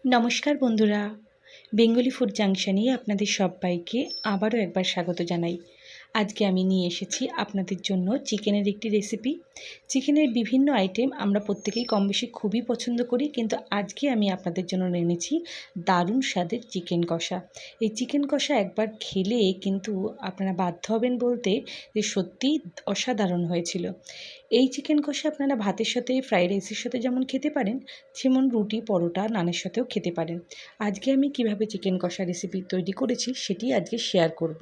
নমস্কার বন্ধুরা, Bengali food জাংশনে আপনাদের সবাইকে আবারও একবার স্বাগত জানাই। আজকে আমি নিয়ে এসেছি আপনাদের জন্য চিকেনের একটি রেসিপি। চিকেনের বিভিন্ন আইটেম আমরা প্রত্যেকেই কম বেশি খুবই পছন্দ করি, কিন্তু আজকে আমি আপনাদের জন্য এনেছি দারুণ স্বাদের চিকেন কষা। এই চিকেন কষা একবার খেলে কিন্তু আপনারা বাধ্য হবেন বলতে যে সত্যিই অসাধারণ হয়েছিল। এই চিকেন কষা আপনারা ভাতের সাথে, ফ্রাইড রাইসের সাথে যেমন খেতে পারেন, যেমন রুটি, পরোটা, নানের সাথেও খেতে পারেন। আজকে আমি কিভাবে চিকেন কষা রেসিপি তৈরি করেছি সেটি আজকে শেয়ার করব।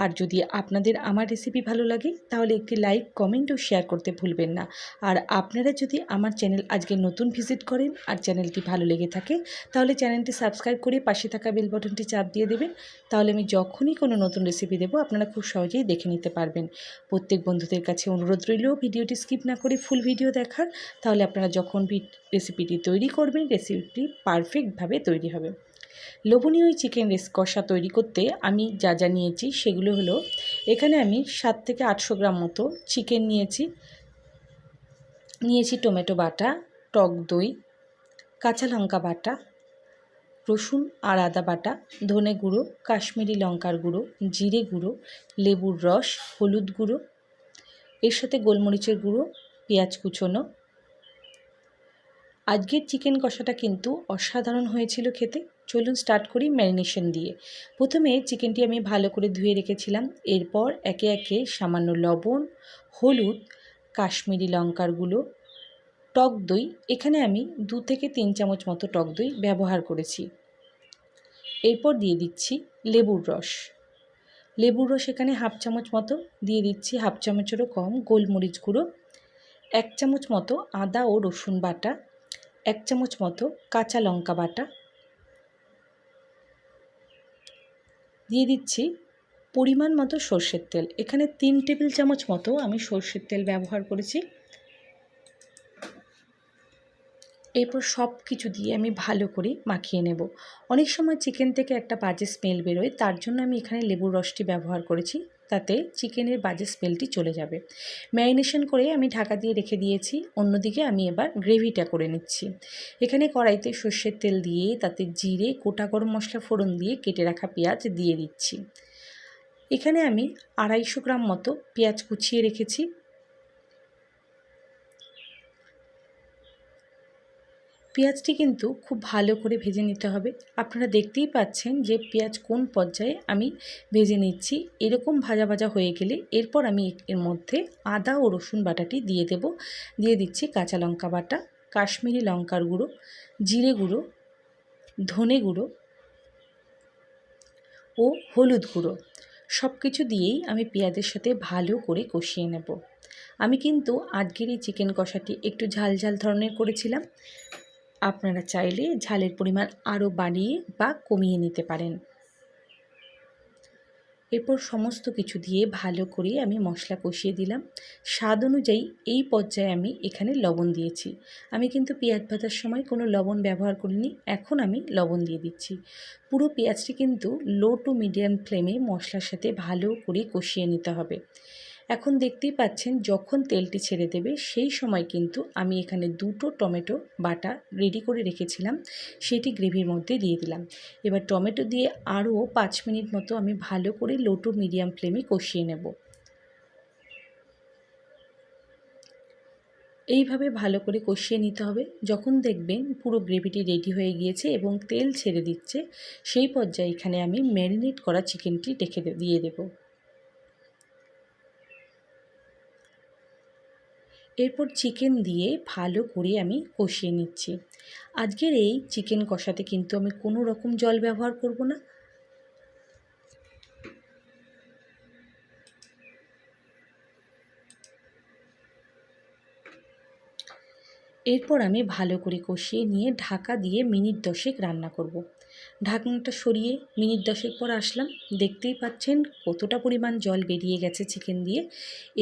আর যদি আপনাদের আমার রেসিপি ভালো লাগে তাহলে একটি লাইক, কমেন্ট ও শেয়ার করতে ভুলবেন না। আর আপনারা যদি আমার চ্যানেল আজকে নতুন ভিজিট করেন আর চ্যানেলটি ভালো লেগে থাকে তাহলে চ্যানেলটি সাবস্ক্রাইব করে পাশে থাকা বেল বাটনটি চাপ দিয়ে দেবেন। তাহলে আমি যখনই কোনো নতুন রেসিপি দেবো আপনারা খুব সহজেই দেখে নিতে পারবেন। প্রত্যেক বন্ধুদের কাছে অনুরোধ রইল ভিডিওটি স্কিপ না করে ফুল ভিডিও দেখার, তাহলে আপনারা যখন রেসিপিটি তৈরি করবেন রেসিপিটি পারফেক্টভাবে তৈরি হবে। লোভনীয় এই চিকেন কষা তৈরি করতে আমি যা যা নিয়েছি সেগুলো হলো, এখানে আমি 7 থেকে 800 গ্রাম মতো চিকেন নিয়েছি টমেটো বাটা, টক দই, কাঁচা লঙ্কা বাটা, রসুন আর আদা বাটা, ধনে গুঁড়ো, কাশ্মীরি লঙ্কার গুঁড়ো, জিরে গুঁড়ো, লেবুর রস, হলুদ গুঁড়ো, এর সাথে গোলমরিচের গুঁড়ো, পেঁয়াজ কুচোনো। আজকের চিকেন কষাটা কিন্তু অসাধারণ হয়েছিল খেতে। চলুন স্টার্ট করি ম্যারিনেশন দিয়ে। প্রথমে চিকেনটি আমি ভালো করে ধুয়ে রেখেছিলাম। এরপর একে একে সামান্য লবণ, হলুদ, কাশ্মীরি লঙ্কার গুঁড়ো, টক দই, এখানে আমি 2 থেকে 3 চামচ মতো টক দই ব্যবহার করেছি। এরপর দিয়ে দিচ্ছি লেবুর রস। লেবুর রস এখানে হাফ চামচ মতো দিয়ে দিচ্ছি, হাফ চামচেরও কম গোলমরিচ গুঁড়ো, 1 চামচ মতো আদা ও রসুন বাটা, 1 চামচ মতো কাঁচা লঙ্কা বাটা, দিয়ে দিচ্ছি পরিমাণ মতো সর্ষের তেল। এখানে 3 টেবিল চামচ মতো আমি সর্ষের তেল ব্যবহার করেছি। এরপর সব কিছু দিয়ে আমি ভালো করে মাখিয়ে নেব। অনেক সময় চিকেন থেকে একটা বাজে স্মেল বেরোয়, তার জন্য আমি এখানে লেবুর রসটি ব্যবহার করেছি, তাতে চিকেনের বাজে স্মেলটি চলে যাবে। ম্যারিনেশন করে আমি ঢাকা দিয়ে রেখে দিয়েছি। অন্যদিকে আমি এবার গ্রেভিটা করে নিচ্ছি। এখানে কড়াইতে সর্ষের তেল দিয়ে তাতে জিরে, গোটা গরম মশলা ফোড়ন দিয়ে কেটে রাখা পেঁয়াজ দিয়ে দিচ্ছি। এখানে আমি 250 গ্রাম মতো পেঁয়াজ কুচিয়ে রেখেছি। পেঁয়াজটি কিন্তু খুব ভালো করে ভেজে নিতে হবে। আপনারা দেখতেই পাচ্ছেন যে পেঁয়াজ কোন পর্যায়ে আমি ভেজে নিচ্ছি। এরকম ভাজা ভাজা হয়ে গেলে এরপর আমি এর মধ্যে আদা ও রসুন বাটাটি দিয়ে দেব। দিয়ে দিচ্ছি কাঁচা লঙ্কা বাটা, কাশ্মীরি লঙ্কার গুঁড়ো, জিরে গুঁড়ো, ধনে গুঁড়ো ও হলুদ গুঁড়ো। সব কিছু দিয়েই আমি পেঁয়াজের সাথে ভালো করে কষিয়ে নেব। আমি কিন্তু আজকের এই চিকেন কষাটি একটু ঝাল ঝাল ধরনের করেছিলাম। আপনারা চাইলে ঝালের পরিমাণ আরও বাড়িয়ে বা কমিয়ে নিতে পারেন। এরপর সমস্ত কিছু দিয়ে ভালো করে আমি মশলা কষিয়ে দিলাম। স্বাদ অনুযায়ী এই পর্যায়ে আমি এখানে লবণ দিয়েছি। আমি কিন্তু পেঁয়াজ ভাজার সময় কোনো লবণ ব্যবহার করিনি, এখন আমি লবণ দিয়ে দিচ্ছি। পুরো পেঁয়াজটি কিন্তু লো টু মিডিয়াম ফ্লেমে মশলার সাথে ভালো করে কষিয়ে নিতে হবে। এখন দেখতেই পাচ্ছেন যখন তেলটি ছেড়ে দেবে সেই সময় কিন্তু আমি এখানে 2টো টমেটো বাটা রেডি করে রেখেছিলাম, সেটি গ্রেভির মধ্যে দিয়ে দিলাম। এবার টমেটো দিয়ে আরও 5 মিনিট মতো আমি ভালো করে লো টু মিডিয়াম ফ্লেমে কষিয়ে নেব। এইভাবে ভালো করে কষিয়ে নিতে হবে। যখন দেখবেন পুরো গ্রেভিটি রেডি হয়ে গিয়েছে এবং তেল ছেড়ে দিচ্ছে, সেই পর্যায়ে এখানে আমি ম্যারিনেট করা চিকেনটি দিয়ে দেব। এরপর চিকেন দিয়ে ভালো করে আমি কষিয়ে নিচ্ছি। আজকের এই চিকেন কষাতে কিন্তু আমি কোনো রকম জল ব্যবহার করব না। এরপর আমি ভালো করে কষিয়ে নিয়ে ঢাকা দিয়ে মিনিট 10 রান্না করব। ঢাকনাটা সরিয়ে মিনিট 10 পর আসলাম। দেখতেই পাচ্ছেন কতটা পরিমাণ জল বেরিয়ে গেছে চিকেন দিয়ে।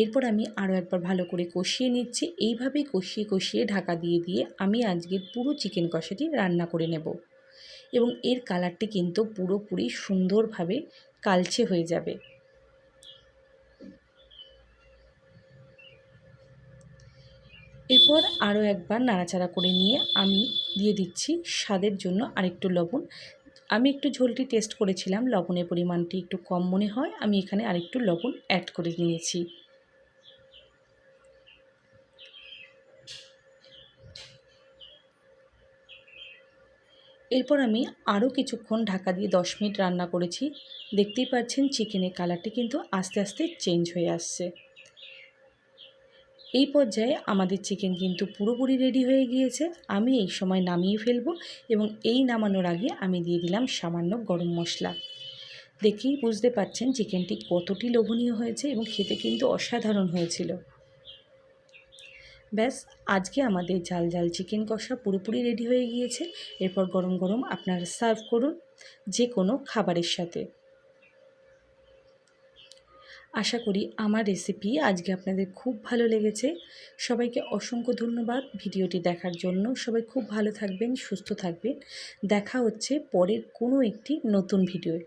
এরপর আমি আরও একবার ভালো করে কষিয়ে নিচ্ছি। এইভাবেই কষিয়ে কষিয়ে ঢাকা দিয়ে দিয়ে আমি আজকের পুরো চিকেন কষাটি রান্না করে নেব এবং এর কালারটি কিন্তু পুরোপুরি সুন্দরভাবে কালচে হয়ে যাবে। এরপর আরও একবার নাড়াচাড়া করে নিয়ে আমি দিয়ে দিচ্ছি স্বাদের জন্য আরেকটু লবণ। আমি একটু ঝোলটি টেস্ট করেছিলাম, লবণের পরিমাণটি একটু কম মনে হয়, আমি এখানে আরেকটু লবণ অ্যাড করে নিয়েছি। এরপর আমি আরও কিছুক্ষণ ঢাকা দিয়ে 10 মিনিট রান্না করেছি। দেখতেই পাচ্ছেন চিকেনের কালারটি কিন্তু আস্তে আস্তে চেঞ্জ হয়ে আসছে। এই পর্যায়ে আমাদের চিকেন কিন্তু পুরোপুরি রেডি হয়ে গিয়েছে। আমি এই সময় নামিয়ে ফেলবো এবং এই নামানোর আগে আমি দিয়ে দিলাম সামান্য গরম মশলা। দেখেই বুঝতে পারছেন চিকেনটি কতটি লোভনীয় হয়েছে এবং খেতে কিন্তু অসাধারণ হয়েছিল। ব্যাস, আজকে আমাদের ঝাল ঝাল চিকেন কষা পুরোপুরি রেডি হয়ে গিয়েছে। এরপর গরম গরম আপনারা সার্ভ করুন যে কোনো খাবারের সাথে। আশা করি আমার রেসিপি আজকে আপনাদের খুব ভালো লেগেছে। সবাইকে অসংখ্য ধন্যবাদ ভিডিওটি দেখার জন্য। সবাই খুব ভালো থাকবেন, সুস্থ থাকবেন। দেখা হচ্ছে পরের কোনো একটি নতুন ভিডিওয়।